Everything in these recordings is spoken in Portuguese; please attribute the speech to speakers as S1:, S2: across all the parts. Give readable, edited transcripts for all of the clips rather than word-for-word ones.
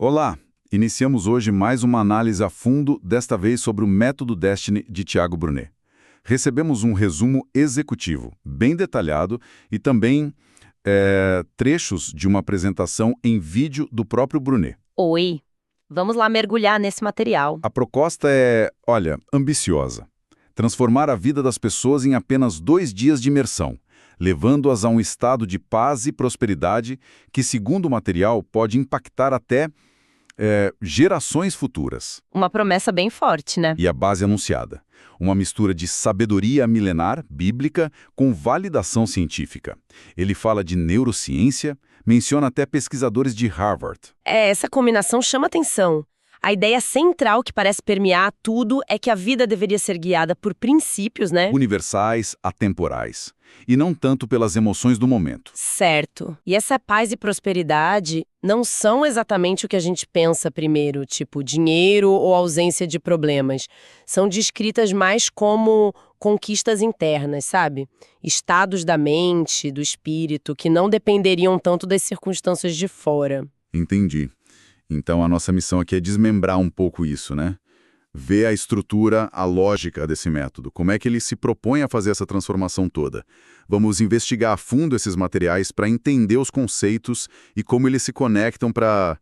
S1: Olá! Iniciamos hoje mais uma análise a fundo, desta vez sobre o método Destiny de Tiago Brunet. Recebemos um resumo executivo, bem detalhado, e também trechos de uma apresentação em vídeo do próprio Brunet.
S2: Oi, vamos lá mergulhar nesse material.
S1: A proposta é, olha, ambiciosa. Transformar a vida das pessoas em apenas 2 dias de imersão, levando-as a um estado de paz e prosperidade que, segundo o material, pode impactar até gerações futuras.
S2: Uma promessa bem forte, né?
S1: E a base anunciada. Uma mistura de sabedoria milenar, bíblica, com validação científica. Ele fala de neurociência, menciona até pesquisadores de Harvard.
S2: Essa combinação chama atenção. A ideia central que parece permear tudo é que a vida deveria ser guiada por princípios, né?
S1: Universais, atemporais. E não tanto pelas emoções do momento.
S2: Certo. E essa paz e prosperidade não são exatamente o que a gente pensa primeiro, tipo dinheiro ou ausência de problemas. São descritas mais como conquistas internas, sabe? Estados da mente, do espírito, que não dependeriam tanto das circunstâncias de fora.
S1: Entendi. Então a nossa missão aqui é desmembrar um pouco isso, né? Ver a estrutura, a lógica desse método, como é que ele se propõe a fazer essa transformação toda. Vamos investigar a fundo esses materiais para entender os conceitos e como eles se conectam para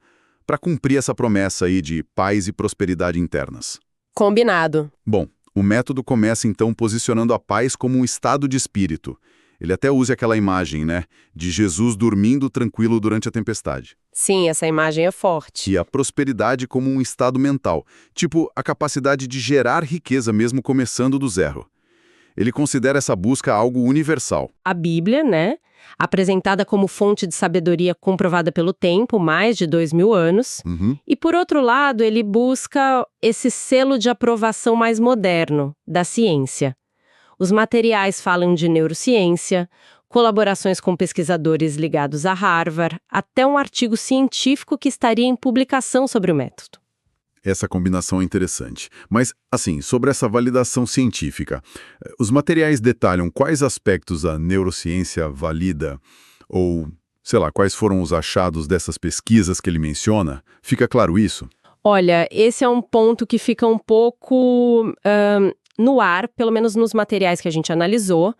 S1: cumprir essa promessa aí de paz e prosperidade internas.
S2: Combinado.
S1: Bom, o método começa então posicionando a paz como um estado de espírito. Ele até usa aquela imagem, né, de Jesus dormindo tranquilo durante a tempestade.
S2: Sim, essa imagem é forte.
S1: E a prosperidade como um estado mental, tipo a capacidade de gerar riqueza mesmo começando do zero. Ele considera essa busca algo universal.
S2: A Bíblia, né? Apresentada como fonte de sabedoria comprovada pelo tempo, mais de 2000 anos. E, por outro lado, ele busca esse selo de aprovação mais moderno, da ciência. Os materiais falam de neurociência, colaborações com pesquisadores ligados a Harvard, até um artigo científico que estaria em publicação sobre o método.
S1: Essa combinação é interessante. Mas, assim, sobre essa validação científica, os materiais detalham quais aspectos a neurociência valida ou, sei lá, quais foram os achados dessas pesquisas que ele menciona? Fica claro isso?
S2: Olha, esse é um ponto que fica um pouco no ar, pelo menos nos materiais que a gente analisou.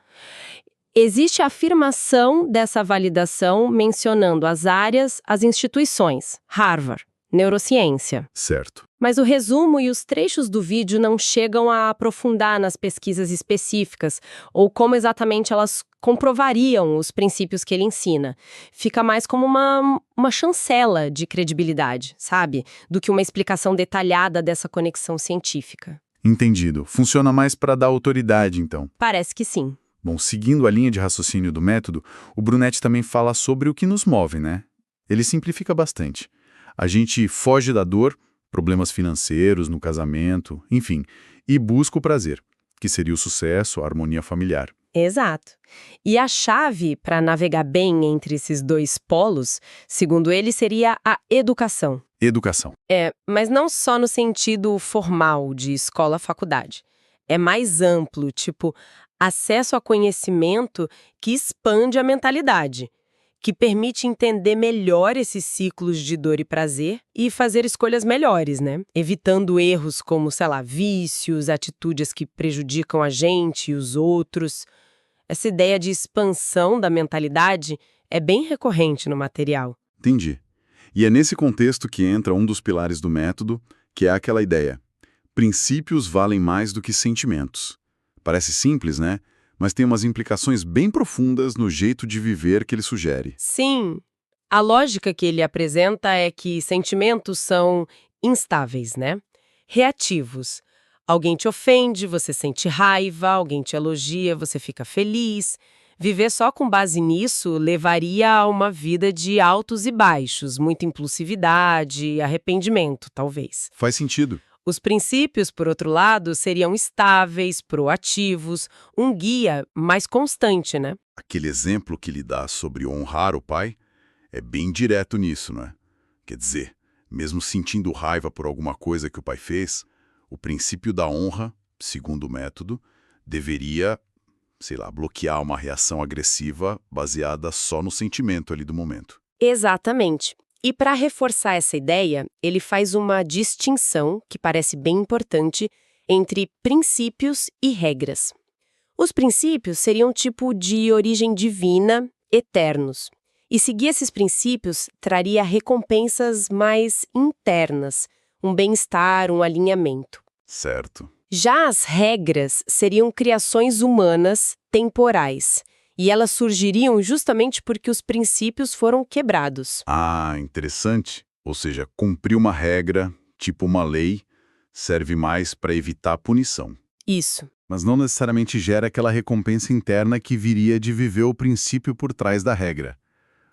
S2: Existe a afirmação dessa validação mencionando as áreas, as instituições, Harvard, neurociência.
S1: Certo.
S2: Mas o resumo e os trechos do vídeo não chegam a aprofundar nas pesquisas específicas ou como exatamente elas comprovariam os princípios que ele ensina. Fica mais como uma chancela de credibilidade, sabe? Do que uma explicação detalhada dessa conexão científica.
S1: Entendido. Funciona mais para dar autoridade, então.
S2: Parece que sim.
S1: Bom, seguindo a linha de raciocínio do método, o Brunet também fala sobre o que nos move, né? Ele simplifica bastante. A gente foge da dor, problemas financeiros, no casamento, enfim, e busca o prazer, que seria o sucesso, a harmonia familiar.
S2: Exato. E a chave para navegar bem entre esses dois polos, segundo ele, seria a educação.
S1: Educação.
S2: Mas não só no sentido formal de escola-faculdade. É mais amplo, tipo, acesso a conhecimento que expande a mentalidade, que permite entender melhor esses ciclos de dor e prazer e fazer escolhas melhores, né? Evitando erros como, sei lá, vícios, atitudes que prejudicam a gente e os outros. Essa ideia de expansão da mentalidade é bem recorrente no material.
S1: Entendi. E é nesse contexto que entra um dos pilares do método, que é aquela ideia. Princípios valem mais do que sentimentos. Parece simples, né? Mas tem umas implicações bem profundas no jeito de viver que ele sugere.
S2: Sim. A lógica que ele apresenta é que sentimentos são instáveis, né? Reativos. Alguém te ofende, você sente raiva, alguém te elogia, você fica feliz. Viver só com base nisso levaria a uma vida de altos e baixos, muita impulsividade, arrependimento, talvez.
S1: Faz sentido.
S2: Os princípios, por outro lado, seriam estáveis, proativos, um guia mais constante, né?
S1: Aquele exemplo que ele dá sobre honrar o pai é bem direto nisso, não é? Quer dizer, mesmo sentindo raiva por alguma coisa que o pai fez, o princípio da honra, segundo o método, deveria, sei lá, bloquear uma reação agressiva baseada só no sentimento ali do momento.
S2: Exatamente. E para reforçar essa ideia, ele faz uma distinção, que parece bem importante, entre princípios e regras. Os princípios seriam tipo de origem divina, eternos. E seguir esses princípios traria recompensas mais internas, um bem-estar, um alinhamento.
S1: Certo.
S2: Já as regras seriam criações humanas, temporais, e elas surgiriam justamente porque os princípios foram quebrados.
S1: Ah, interessante. Ou seja, cumprir uma regra, tipo uma lei, serve mais para evitar punição.
S2: Isso.
S1: Mas não necessariamente gera aquela recompensa interna que viria de viver o princípio por trás da regra.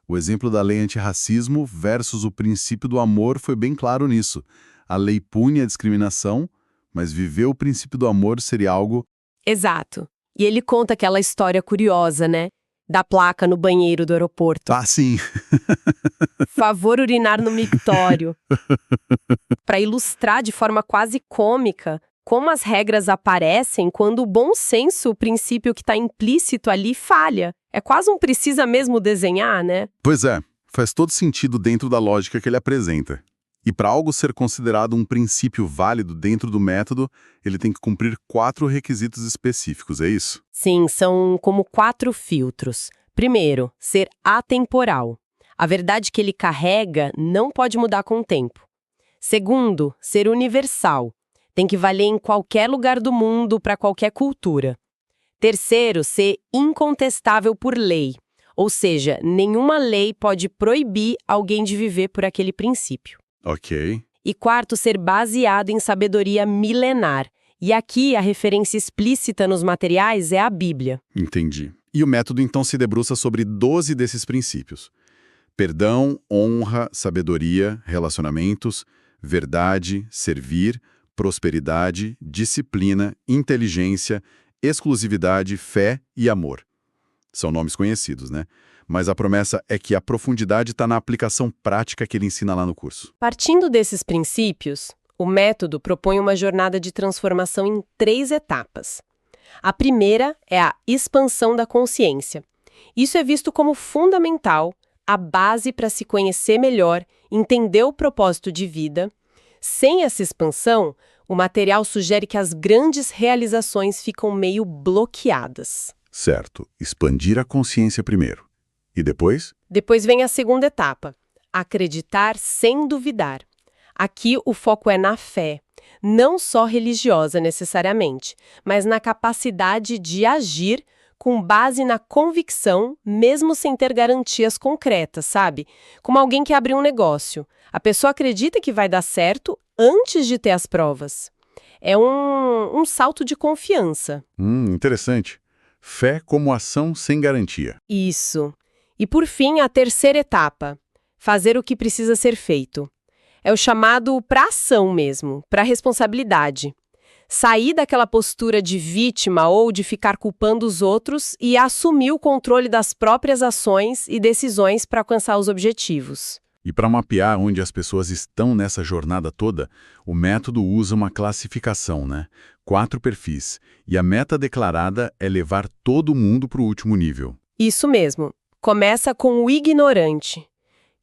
S1: O exemplo da lei antirracismo versus o princípio do amor foi bem claro nisso. A lei pune a discriminação, mas viver o princípio do amor seria algo...
S2: Exato. E ele conta aquela história curiosa, né? Da placa no banheiro do aeroporto.
S1: Ah, sim.
S2: Favor urinar no mictório. Para ilustrar de forma quase cômica como as regras aparecem quando o bom senso, o princípio que está implícito ali, falha. É quase um precisa mesmo desenhar, né?
S1: Pois é, faz todo sentido dentro da lógica que ele apresenta. E para algo ser considerado um princípio válido dentro do método, ele tem que cumprir 4 requisitos específicos, é isso?
S2: Sim, são como 4 filtros. Primeiro, ser atemporal. A verdade que ele carrega não pode mudar com o tempo. Segundo, ser universal. Tem que valer em qualquer lugar do mundo, para qualquer cultura. Terceiro, ser incontestável por lei. Ou seja, nenhuma lei pode proibir alguém de viver por aquele princípio.
S1: Ok.
S2: E quarto, ser baseado em sabedoria milenar. E aqui a referência explícita nos materiais é a Bíblia.
S1: Entendi. E o método então se debruça sobre 12 desses princípios. Perdão, honra, sabedoria, relacionamentos, verdade, servir, prosperidade, disciplina, inteligência, exclusividade, fé e amor. São nomes conhecidos, né? Mas a promessa é que a profundidade está na aplicação prática que ele ensina lá no curso.
S2: Partindo desses princípios, o método propõe uma jornada de transformação em 3 etapas. A primeira é a expansão da consciência. Isso é visto como fundamental, a base para se conhecer melhor, entender o propósito de vida. Sem essa expansão, o material sugere que as grandes realizações ficam meio bloqueadas.
S1: Certo. Expandir a consciência primeiro. E depois?
S2: Depois vem a segunda etapa, acreditar sem duvidar. Aqui o foco é na fé, não só religiosa necessariamente, mas na capacidade de agir com base na convicção, mesmo sem ter garantias concretas, sabe? Como alguém que abre um negócio. A pessoa acredita que vai dar certo antes de ter as provas. É um salto de confiança.
S1: Interessante. Fé como ação sem garantia.
S2: Isso. E por fim, a terceira etapa, fazer o que precisa ser feito. É o chamado para ação mesmo, para responsabilidade. Sair daquela postura de vítima ou de ficar culpando os outros e assumir o controle das próprias ações e decisões para alcançar os objetivos.
S1: E para mapear onde as pessoas estão nessa jornada toda, o método usa uma classificação, né? 4 perfis. E a meta declarada é levar todo mundo para o último nível.
S2: Isso mesmo. Começa com o ignorante,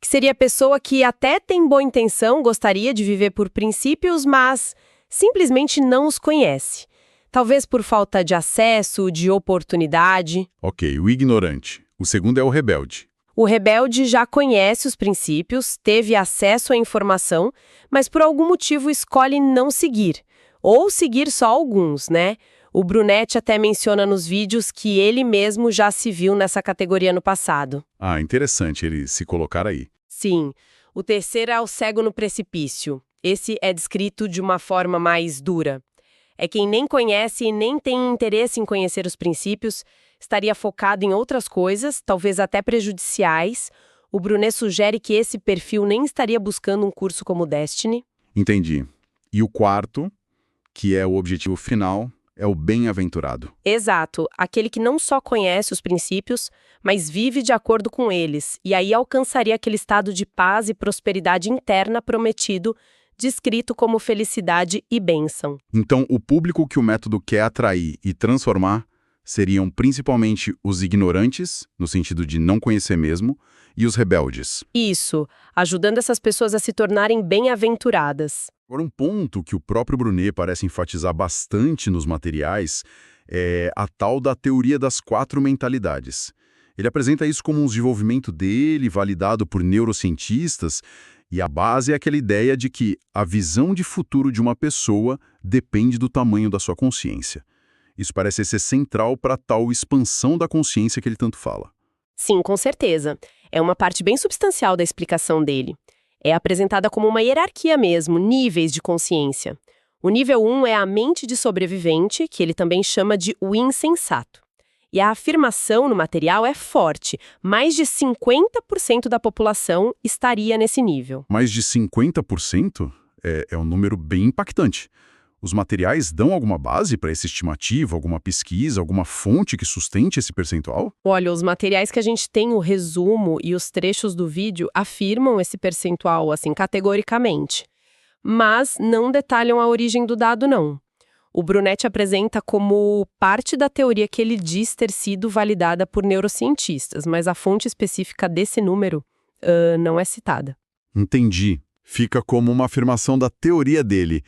S2: que seria a pessoa que até tem boa intenção, gostaria de viver por princípios, mas simplesmente não os conhece. Talvez por falta de acesso, de oportunidade.
S1: Ok, o ignorante. O segundo é o rebelde.
S2: O rebelde já conhece os princípios, teve acesso à informação, mas por algum motivo escolhe não seguir. Ou seguir só alguns, né? O Brunetti até menciona nos vídeos que ele mesmo já se viu nessa categoria no passado.
S1: Ah, interessante ele se colocar aí.
S2: Sim. O terceiro é o cego no precipício. Esse é descrito de uma forma mais dura. É quem nem conhece e nem tem interesse em conhecer os princípios, estaria focado em outras coisas, talvez até prejudiciais. O Brunet sugere que esse perfil nem estaria buscando um curso como Destiny.
S1: Entendi. E o quarto, que é o objetivo final, é o bem-aventurado.
S2: Exato, aquele que não só conhece os princípios, mas vive de acordo com eles, e aí alcançaria aquele estado de paz e prosperidade interna prometido, descrito como felicidade e bênção.
S1: Então, o público que o método quer atrair e transformar seriam principalmente os ignorantes, no sentido de não conhecer mesmo, e os rebeldes.
S2: Isso, ajudando essas pessoas a se tornarem bem-aventuradas.
S1: Agora, um ponto que o próprio Brunet parece enfatizar bastante nos materiais é a tal da teoria das 4 mentalidades. Ele apresenta isso como um desenvolvimento dele, validado por neurocientistas, e a base é aquela ideia de que a visão de futuro de uma pessoa depende do tamanho da sua consciência. Isso parece ser central para a tal expansão da consciência que ele tanto fala.
S2: Sim, com certeza. É uma parte bem substancial da explicação dele. É apresentada como uma hierarquia mesmo, níveis de consciência. O nível 1 é a mente de sobrevivente, que ele também chama de o insensato. E a afirmação no material é forte. Mais de 50% da população estaria nesse nível.
S1: Mais de 50% é um número bem impactante. Os materiais dão alguma base para essa estimativa, alguma pesquisa, alguma fonte que sustente esse percentual?
S2: Olha, os materiais que a gente tem, o resumo e os trechos do vídeo afirmam esse percentual, assim, categoricamente. Mas não detalham a origem do dado, não. O Brunet apresenta como parte da teoria que ele diz ter sido validada por neurocientistas, mas a fonte específica desse número não é citada.
S1: Entendi. Fica como uma afirmação da teoria dele.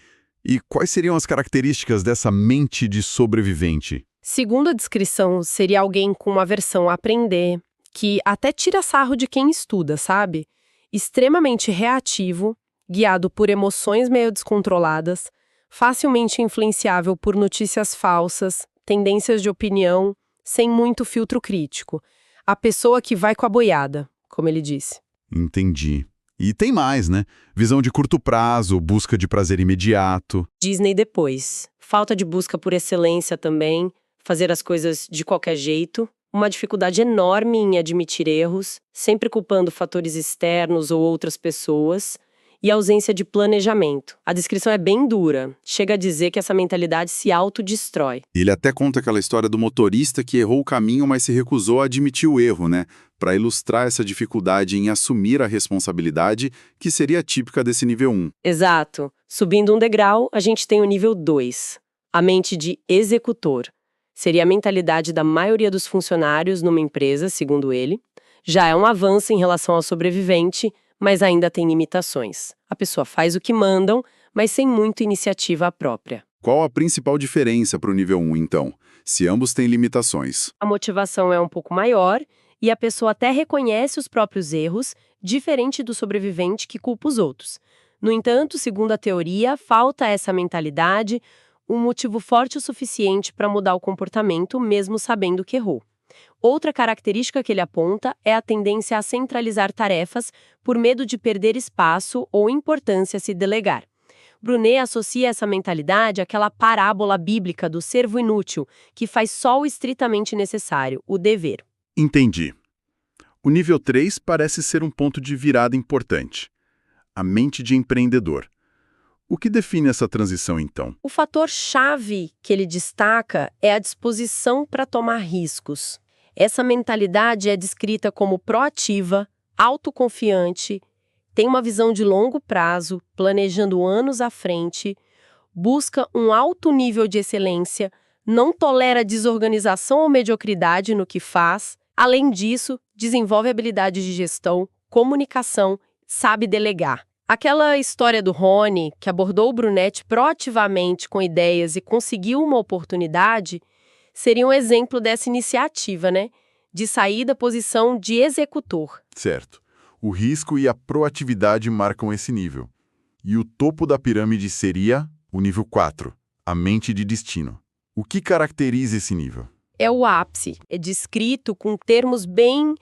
S1: E quais seriam as características dessa mente de sobrevivente?
S2: Segundo a descrição, seria alguém com uma aversão a aprender, que até tira sarro de quem estuda, sabe? Extremamente reativo, guiado por emoções meio descontroladas, facilmente influenciável por notícias falsas, tendências de opinião, sem muito filtro crítico. A pessoa que vai com a boiada, como ele disse.
S1: Entendi. E tem mais, né? Visão de curto prazo, busca de prazer imediato.
S2: Disney depois. Falta de busca por excelência também, fazer as coisas de qualquer jeito, uma dificuldade enorme em admitir erros, sempre culpando fatores externos ou outras pessoas, e ausência de planejamento. A descrição é bem dura, chega a dizer que essa mentalidade se autodestrói.
S3: Ele até conta aquela história do motorista que errou o caminho, mas se recusou a admitir o erro, né? Para ilustrar essa dificuldade em assumir a responsabilidade, que seria típica desse nível 1.
S2: Exato. Subindo um degrau, a gente tem o nível 2, a mente de executor. Seria a mentalidade da maioria dos funcionários numa empresa, segundo ele. Já é um avanço em relação ao sobrevivente, mas ainda tem limitações. A pessoa faz o que mandam, mas sem muita iniciativa própria.
S3: Qual a principal diferença para o nível 1, então, se ambos têm limitações?
S2: A motivação é um pouco maior e a pessoa até reconhece os próprios erros, diferente do sobrevivente que culpa os outros. No entanto, segundo a teoria, falta essa mentalidade, um motivo forte o suficiente para mudar o comportamento, mesmo sabendo que errou. Outra característica que ele aponta é a tendência a centralizar tarefas por medo de perder espaço ou importância se delegar. Brunet associa essa mentalidade àquela parábola bíblica do servo inútil, que faz só o estritamente necessário, o dever.
S1: Entendi. O nível 3 parece ser um ponto de virada importante. A mente de empreendedor. O que define essa transição, então?
S2: O fator-chave que ele destaca é a disposição para tomar riscos. Essa mentalidade é descrita como proativa, autoconfiante, tem uma visão de longo prazo, planejando anos à frente, busca um alto nível de excelência, não tolera desorganização ou mediocridade no que faz. Além disso, desenvolve habilidades de gestão, comunicação, sabe delegar. Aquela história do Rony, que abordou o Brunet proativamente com ideias e conseguiu uma oportunidade, seria um exemplo dessa iniciativa, né? De sair da posição de executor.
S1: Certo. O risco e a proatividade marcam esse nível. E o topo da pirâmide seria o nível 4, a mente de destino. O que caracteriza esse nível?
S2: É o ápice. É descrito com termos bem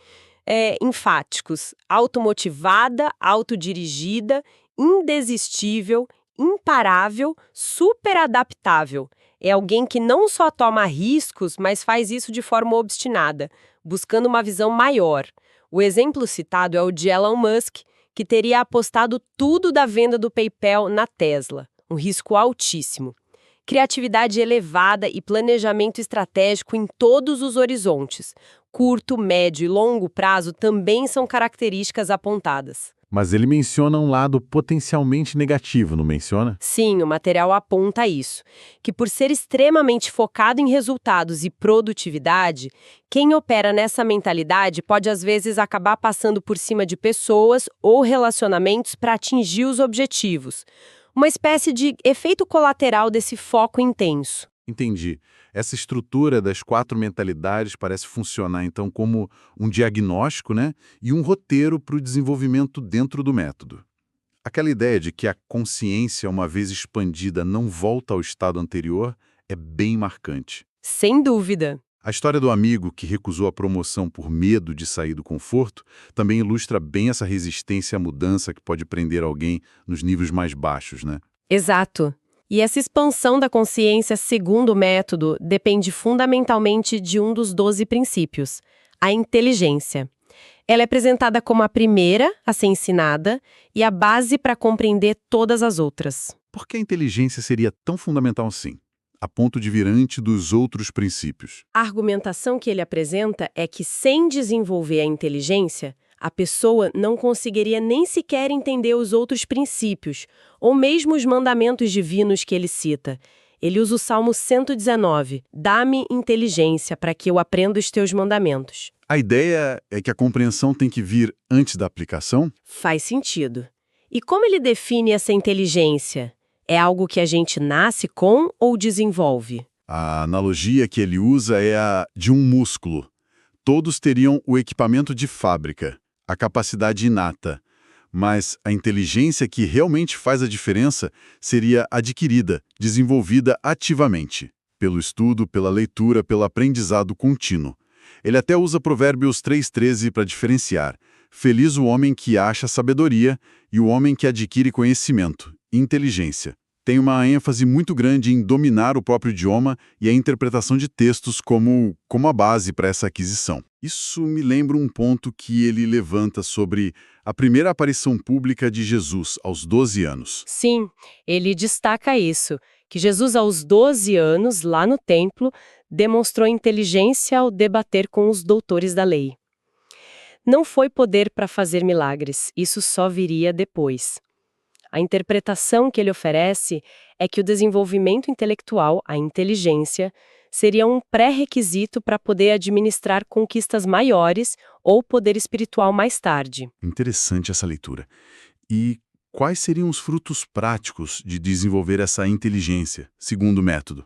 S2: enfáticos. Automotivada, autodirigida, indesistível, imparável, superadaptável. É alguém que não só toma riscos, mas faz isso de forma obstinada, buscando uma visão maior. O exemplo citado é o de Elon Musk, que teria apostado tudo da venda do PayPal na Tesla, um risco altíssimo. Criatividade elevada e planejamento estratégico em todos os horizontes. Curto, médio e longo prazo também são características apontadas.
S4: Mas ele menciona um lado potencialmente negativo, não menciona?
S2: Sim, o material aponta isso, que por ser extremamente focado em resultados e produtividade, quem opera nessa mentalidade pode às vezes acabar passando por cima de pessoas ou relacionamentos para atingir os objetivos. Uma espécie de efeito colateral desse foco intenso.
S4: Entendi. Essa estrutura das 4 mentalidades parece funcionar, então, como um diagnóstico, né? E um roteiro para o desenvolvimento dentro do método. Aquela ideia de que a consciência, uma vez expandida, não volta ao estado anterior, é bem marcante.
S2: Sem dúvida.
S4: A história do amigo que recusou a promoção por medo de sair do conforto também ilustra bem essa resistência à mudança que pode prender alguém nos níveis mais baixos, né?
S2: Exato. E essa expansão da consciência, segundo o método, depende fundamentalmente de um dos 12 princípios, a inteligência. Ela é apresentada como a primeira a ser ensinada e a base para compreender todas as outras.
S4: Por que a inteligência seria tão fundamental assim, a ponto de vir antes dos outros princípios?
S2: A argumentação que ele apresenta é que, sem desenvolver a inteligência, a pessoa não conseguiria nem sequer entender os outros princípios, ou mesmo os mandamentos divinos que ele cita. Ele usa o Salmo 119, dá-me inteligência para que eu aprenda os teus mandamentos.
S4: A ideia é que a compreensão tem que vir antes da aplicação?
S2: Faz sentido. E como ele define essa inteligência? É algo que a gente nasce com ou desenvolve?
S4: A analogia que ele usa é a de um músculo. Todos teriam o equipamento de fábrica, a capacidade inata, mas a inteligência que realmente faz a diferença seria adquirida, desenvolvida ativamente, pelo estudo, pela leitura, pelo aprendizado contínuo. Ele até usa Provérbios 3,13 para diferenciar: feliz o homem que acha sabedoria e o homem que adquire conhecimento, inteligência. Tem uma ênfase muito grande em dominar o próprio idioma e a interpretação de textos como a base para essa aquisição. Isso me lembra um ponto que ele levanta sobre a primeira aparição pública de Jesus, aos 12 anos.
S2: Sim, ele destaca isso, que Jesus, aos 12 anos, lá no templo, demonstrou inteligência ao debater com os doutores da lei. Não foi poder para fazer milagres, isso só viria depois. A interpretação que ele oferece é que o desenvolvimento intelectual, a inteligência, seria um pré-requisito para poder administrar conquistas maiores ou poder espiritual mais tarde.
S4: Interessante essa leitura. E quais seriam os frutos práticos de desenvolver essa inteligência, segundo o método?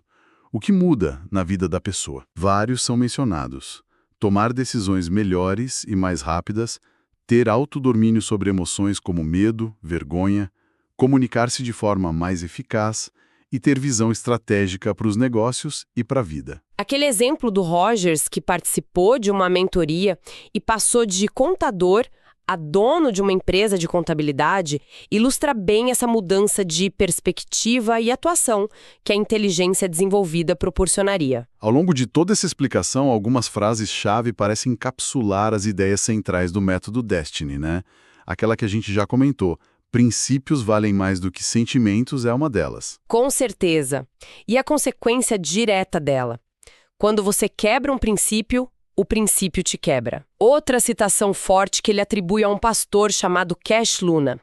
S4: O que muda na vida da pessoa? Vários são mencionados. Tomar decisões melhores e mais rápidas, ter autodomínio sobre emoções como medo, vergonha, comunicar-se de forma mais eficaz e ter visão estratégica para os negócios e para a vida.
S2: Aquele exemplo do Rogers, que participou de uma mentoria e passou de contador a dono de uma empresa de contabilidade, ilustra bem essa mudança de perspectiva e atuação que a inteligência desenvolvida proporcionaria.
S4: Ao longo de toda essa explicação, algumas frases-chave parecem encapsular as ideias centrais do método Destiny, né? Aquela que a gente já comentou. Princípios valem mais do que sentimentos é uma delas.
S2: Com certeza. E a consequência direta dela. Quando você quebra um princípio, o princípio te quebra. Outra citação forte que ele atribui a um pastor chamado Cash Luna.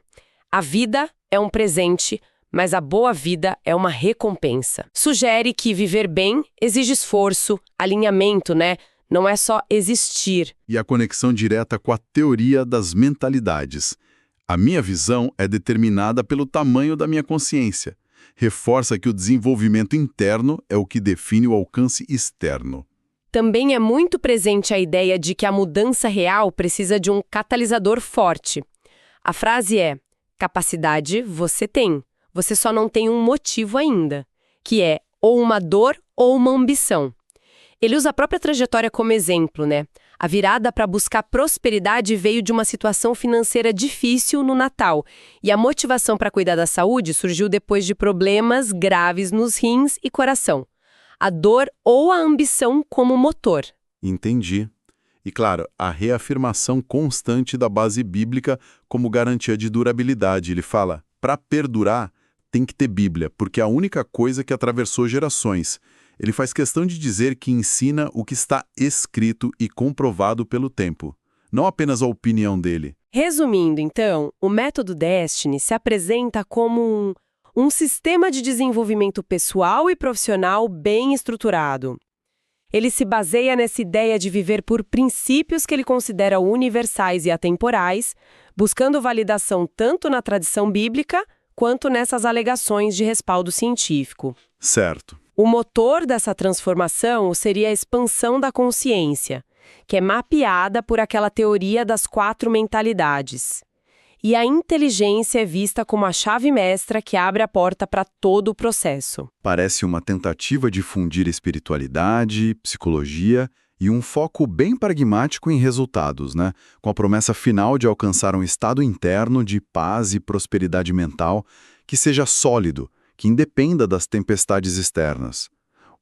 S2: A vida é um presente, mas a boa vida é uma recompensa. Sugere que viver bem exige esforço, alinhamento, né? Não é só existir.
S4: E a conexão direta com a teoria das mentalidades. A minha visão é determinada pelo tamanho da minha consciência. Reforça que o desenvolvimento interno é o que define o alcance externo.
S2: Também é muito presente a ideia de que a mudança real precisa de um catalisador forte. A frase é: capacidade você tem, você só não tem um motivo ainda, que é ou uma dor ou uma ambição. Ele usa a própria trajetória como exemplo, né? A virada para buscar prosperidade veio de uma situação financeira difícil no Natal, e a motivação para cuidar da saúde surgiu depois de problemas graves nos rins e coração. A dor ou a ambição como motor.
S4: Entendi. E claro, a reafirmação constante da base bíblica como garantia de durabilidade. Ele fala, para perdurar, tem que ter Bíblia, porque é a única coisa que atravessou gerações. Ele faz questão de dizer que ensina o que está escrito e comprovado pelo tempo, não apenas a opinião dele.
S2: Resumindo, então, o método Destiny se apresenta como um sistema de desenvolvimento pessoal e profissional bem estruturado. Ele se baseia nessa ideia de viver por princípios que ele considera universais e atemporais, buscando validação tanto na tradição bíblica quanto nessas alegações de respaldo científico.
S4: Certo.
S2: O motor dessa transformação seria a expansão da consciência, que é mapeada por aquela teoria das 4 mentalidades. E a inteligência é vista como a chave mestra que abre a porta para todo o processo.
S4: Parece uma tentativa de fundir espiritualidade, psicologia e um foco bem pragmático em resultados, né? Com a promessa final de alcançar um estado interno de paz e prosperidade mental que seja sólido, que independa das tempestades externas.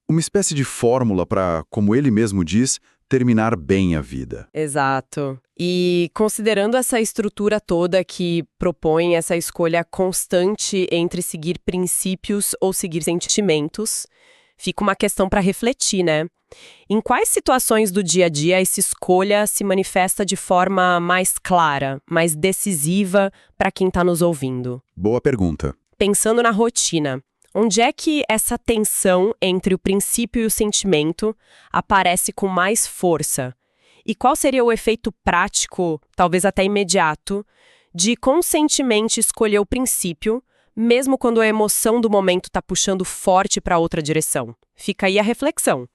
S4: Uma espécie de fórmula para, como ele mesmo diz, terminar bem a vida.
S2: Exato. E considerando essa estrutura toda que propõe essa escolha constante entre seguir princípios ou seguir sentimentos, fica uma questão para refletir, né? Em quais situações do dia a dia essa escolha se manifesta de forma mais clara, mais decisiva para quem está nos ouvindo?
S4: Boa pergunta.
S2: Pensando na rotina, onde é que essa tensão entre o princípio e o sentimento aparece com mais força? E qual seria o efeito prático, talvez até imediato, de conscientemente escolher o princípio, mesmo quando a emoção do momento está puxando forte para outra direção? Fica aí a reflexão.